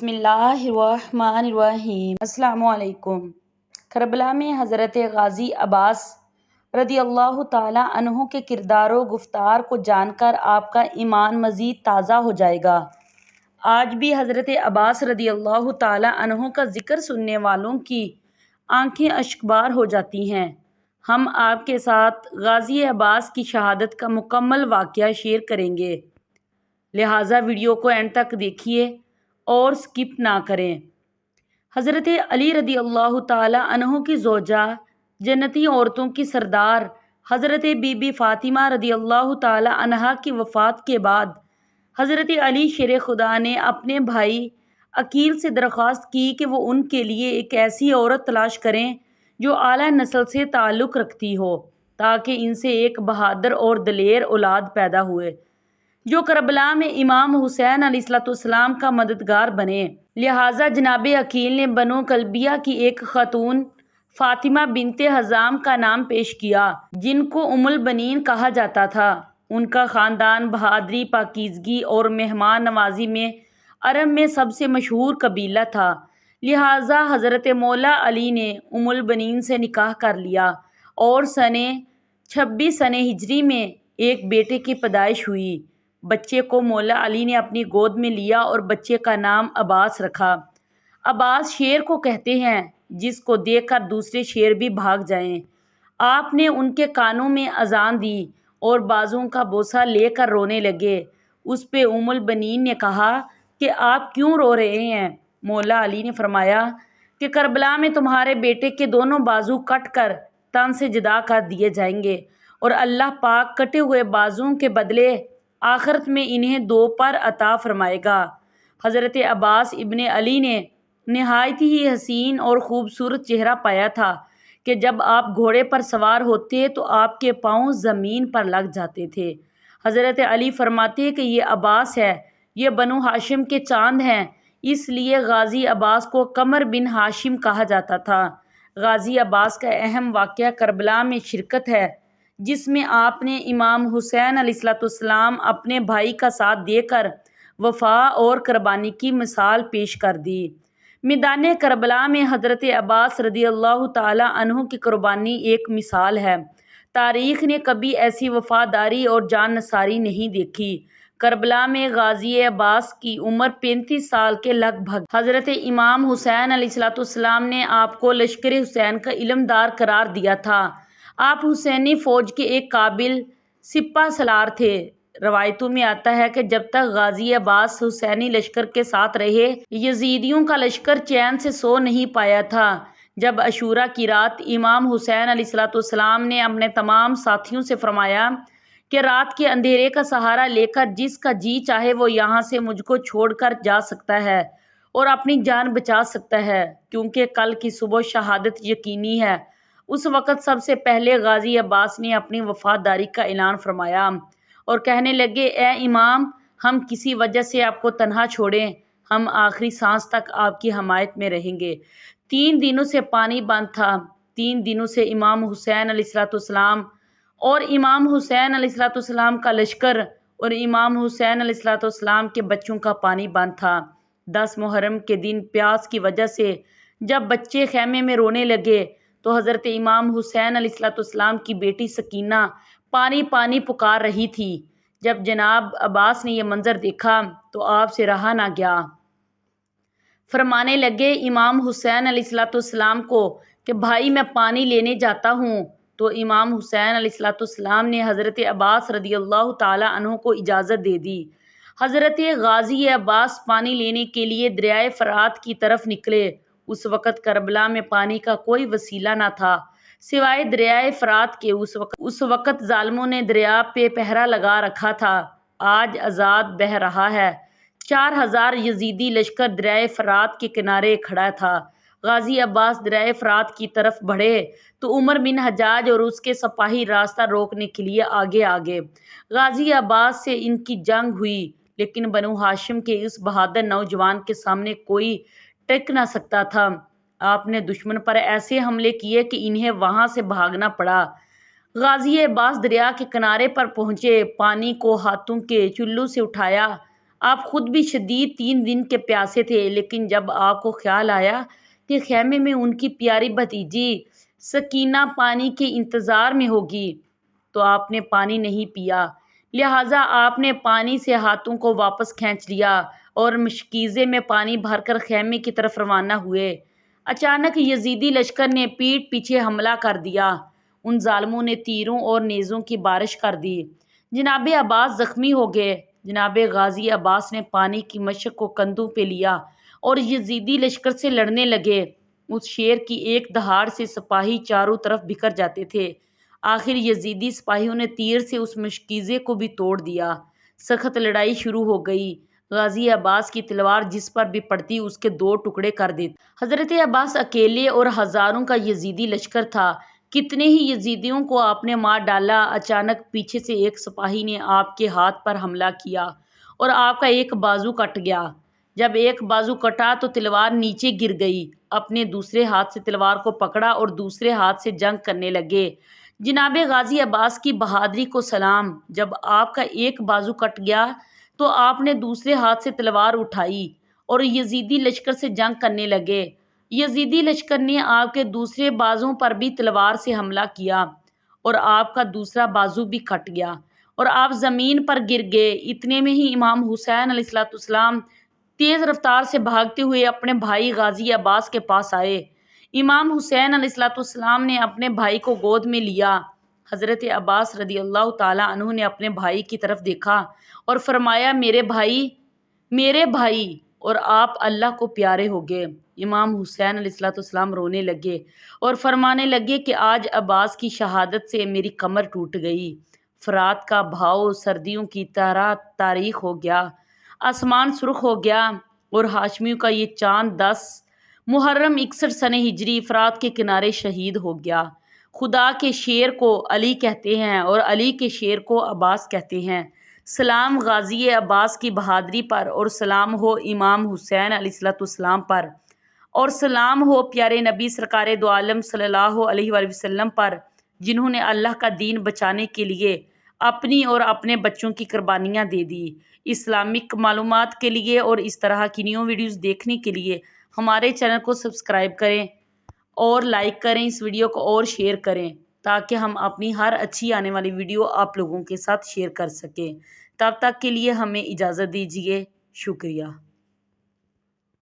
بسم اللہ الرحمن الرحیم۔ السلام علیکم۔ کربلا میں حضرت غازی عباس رضی اللہ تعالیٰ عنہ کے کردار و گفتار کو جان کر آپ کا ایمان مزید تازہ ہو جائے گا۔ آج بھی حضرت عباس رضی اللہ تعالیٰ عنہ کا ذکر سننے والوں کی آنکھیں اشکبار ہو جاتی ہیں۔ ہم آپ کے ساتھ غازی عباس کی شہادت کا مکمل واقعہ شیئر کریں گے، لہٰذا ویڈیو کو اینڈ تک دیکھیے اور سکپ نہ کریں۔ حضرت علی رضی اللہ تعالیٰ عنہ کی زوجہ، جنتی عورتوں کی سردار حضرت بی بی فاطمہ رضی اللہ تعالیٰ عنہا کی وفات کے بعد حضرت علی شیر خدا نے اپنے بھائی عقیل سے درخواست کی کہ وہ ان کے لیے ایک ایسی عورت تلاش کریں جو اعلیٰ نسل سے تعلق رکھتی ہو، تاکہ ان سے ایک بہادر اور دلیر اولاد پیدا ہوئے جو کربلا میں امام حسین علیہ السلام کا مددگار بنے۔ لہٰذا جناب عقیل نے بنو کلبیہ کی ایک خاتون فاطمہ بنت حزام کا نام پیش کیا، جن کو ام البنین کہا جاتا تھا۔ ان کا خاندان بہادری، پاکیزگی اور مہمان نوازی میں عرب میں سب سے مشہور قبیلہ تھا، لہٰذا حضرت مولا علی نے ام البنین سے نکاح کر لیا اور سنِ 26 ہجری میں ایک بیٹے کی پیدائش ہوئی۔ بچے کو مولا علی نے اپنی گود میں لیا اور بچے کا نام عباس رکھا۔ عباس شیر کو کہتے ہیں جس کو دیکھ کر دوسرے شیر بھی بھاگ جائیں۔ آپ نے ان کے کانوں میں اذان دی اور بازوں کا بوسہ لے کر رونے لگے۔ اس پہ ام البنین نے کہا کہ آپ کیوں رو رہے ہیں؟ مولا علی نے فرمایا کہ کربلا میں تمہارے بیٹے کے دونوں بازو کٹ کر تن سے جدا کر دیے جائیں گے اور اللہ پاک کٹے ہوئے بازوں کے بدلے آخرت میں انہیں 2 پر عطا فرمائے گا۔ حضرت عباس ابن علی نے نہایت ہی حسین اور خوبصورت چہرہ پایا تھا کہ جب آپ گھوڑے پر سوار ہوتے تو آپ کے پاؤں زمین پر لگ جاتے تھے۔ حضرت علی فرماتے کہ یہ عباس ہے، یہ بنو ہاشم کے چاند ہیں، اس لیے غازی عباس کو قمر بن ہاشم کہا جاتا تھا۔ غازی عباس کا اہم واقعہ کربلا میں شرکت ہے، جس میں آپ نے امام حسین علیہ السلام اپنے بھائی کا ساتھ دے کر وفا اور قربانی کی مثال پیش کر دی۔ میدان کربلا میں حضرت عباس رضی اللہ تعالیٰ عنہ کی قربانی ایک مثال ہے۔ تاریخ نے کبھی ایسی وفاداری اور جان نثاری نہیں دیکھی۔ کربلا میں غازی عباس کی عمر 35 سال کے لگ بھگ۔ حضرت امام حسین علیہ السلام نے آپ کو لشکر حسین کا علمدار قرار دیا تھا۔ آپ حسینی فوج کے ایک قابل سپہ سالار تھے۔ روایتوں میں آتا ہے کہ جب تک غازی عباس حسینی لشکر کے ساتھ رہے، یزیدیوں کا لشکر چین سے سو نہیں پایا تھا۔ جب عاشوراء کی رات امام حسین علیہ السلام نے اپنے تمام ساتھیوں سے فرمایا کہ رات کے اندھیرے کا سہارا لے کر جس کا جی چاہے وہ یہاں سے مجھ کو چھوڑ کر جا سکتا ہے اور اپنی جان بچا سکتا ہے، کیونکہ کل کی صبح شہادت یقینی ہے، اس وقت سب سے پہلے غازی عباس نے اپنی وفاداری کا اعلان فرمایا اور کہنے لگے، اے امام، ہم کسی وجہ سے آپ کو تنہا چھوڑیں، ہم آخری سانس تک آپ کی حمایت میں رہیں گے۔ 3 دنوں سے پانی بند تھا۔ 3 دنوں سے امام حسین علیہ السلام اور امام حسین علیہ السلام کا لشکر اور امام حسین علیہ السلام کے بچوں کا پانی بند تھا۔ 10 محرم کے دن پیاس کی وجہ سے جب بچے خیمے میں رونے لگے تو حضرت امام حسین علیہ السلام کی بیٹی سکینہ پانی پانی پکار رہی تھی۔ جب جناب عباس نے یہ منظر دیکھا تو آپ سے رہا نہ گیا۔ فرمانے لگے امام حسین علیہ السلام کو کہ بھائی میں پانی لینے جاتا ہوں، تو امام حسین علیہ السلام نے حضرت عباس رضی اللہ تعالیٰ عنہ کو اجازت دے دی۔ حضرت غازی عباس پانی لینے کے لیے دریائے فرات کی طرف نکلے۔ اس وقت کربلا میں پانی کا کوئی وسیلہ نہ تھا سوائے دریائے فرات کے۔ اس وقت ظالموں نے دریا پہ پہرا لگا رکھا تھا، آج آزاد بہہ رہا ہے۔ 4000 یزیدی لشکر دریائے فرات کے کنارے کھڑا تھا۔ غازی عباس دریائے فرات کی طرف بڑھے تو عمر بن حجاج اور اس کے سپاہی راستہ روکنے کے لیے آگے آگے۔ غازی عباس سے ان کی جنگ ہوئی، لیکن بنو ہاشم کے اس بہادر نوجوان کے سامنے کوئی ٹک نہ سکتا تھا۔ آپ نے دشمن پر ایسے حملے کیے کہ انہیں وہاں سے بھاگنا پڑا۔ غازی عباس دریا کے کنارے پر پہنچے، پانی کو ہاتھوں کے چلو سے اٹھایا، آپ خود بھی شدید 3 دن کے پیاسے تھے، لیکن جب آپ کو خیال آیا کہ خیمے میں ان کی پیاری بھتیجی سکینہ پانی کے انتظار میں ہوگی تو آپ نے پانی نہیں پیا، لہٰذا آپ نے پانی سے ہاتھوں کو واپس کھینچ لیا اور مشکیزے میں پانی بھر کر خیمے کی طرف روانہ ہوئے۔ اچانک یزیدی لشکر نے پیٹھ پیچھے حملہ کر دیا۔ ان ظالموں نے تیروں اور نیزوں کی بارش کر دی۔ جناب عباس زخمی ہو گئے۔ جناب غازی عباس نے پانی کی مشق کو کندھوں پہ لیا اور یزیدی لشکر سے لڑنے لگے۔ اس شیر کی ایک دہاڑ سے سپاہی چاروں طرف بکھر جاتے تھے۔ آخر یزیدی سپاہیوں نے تیر سے اس مشکیزے کو بھی توڑ دیا۔ سخت لڑائی شروع ہو گئی۔ غازی عباس کی تلوار جس پر بھی پڑتی اس کے 2 ٹکڑے کر دیتی۔ حضرت عباس اکیلے اور ہزاروں کا یزیدی لشکر تھا۔ کتنے ہی یزیدیوں کو آپ نے مار ڈالا۔ اچانک پیچھے سے ایک سپاہی نے آپ کے ہاتھ پر حملہ کیا اور آپ کا ایک بازو کٹ گیا۔ جب ایک بازو کٹا تو تلوار نیچے گر گئی۔ اپنے دوسرے ہاتھ سے تلوار کو پکڑا اور دوسرے ہاتھ سے جنگ کرنے لگے۔ جناب غازی عباس کی بہادری کو سلام۔ جب آپ کا ایک بازو کٹ گیا تو آپ نے دوسرے ہاتھ سے تلوار اٹھائی اور یزیدی لشکر سے جنگ کرنے لگے۔ یزیدی لشکر نے آپ کے دوسرے بازوں پر بھی تلوار سے حملہ کیا اور آپ کا دوسرا بازو بھی کٹ گیا اور آپ زمین پر گر گئے۔ اتنے میں ہی امام حسین علیہ السلام تیز رفتار سے بھاگتے ہوئے اپنے بھائی غازی عباس کے پاس آئے۔ امام حسین علیہ السلام نے اپنے بھائی کو گود میں لیا۔ حضرت عباس رضی اللہ تعالیٰ عنہ نے اپنے بھائی کی طرف دیکھا اور فرمایا میرے بھائی اور آپ اللہ کو پیارے ہو گئے۔ امام حسین علیہ السلام رونے لگے اور فرمانے لگے کہ آج عباس کی شہادت سے میری کمر ٹوٹ گئی۔ فرات کا بہاؤ سردیوں کی طرح تاریک ہو گیا، آسمان سرخ ہو گیا اور ہاشمیوں کا یہ چاند 10 محرم 61 سنہ ہجری فرات کے کنارے شہید ہو گیا۔ خدا کے شیر کو علی کہتے ہیں اور علی کے شیر کو عباس کہتے ہیں۔ سلام غازی عباس کی بہادری پر اور سلام ہو امام حسین علیہ السلام پر اور سلام ہو پیارے نبی سرکار دو عالم صلی اللہ علیہ وآلہ وسلم پر، جنہوں نے اللہ کا دین بچانے کے لیے اپنی اور اپنے بچوں کی قربانیاں دے دی۔ اسلامک معلومات کے لیے اور اس طرح کی نیو ویڈیوز دیکھنے کے لیے ہمارے چینل کو سبسکرائب کریں اور لائک کریں، اس ویڈیو کو اور شیئر کریں تاکہ ہم اپنی ہر اچھی آنے والی ویڈیو آپ لوگوں کے ساتھ شیئر کر سکیں۔ تب تک کے لیے ہمیں اجازت دیجیے۔ شکریہ۔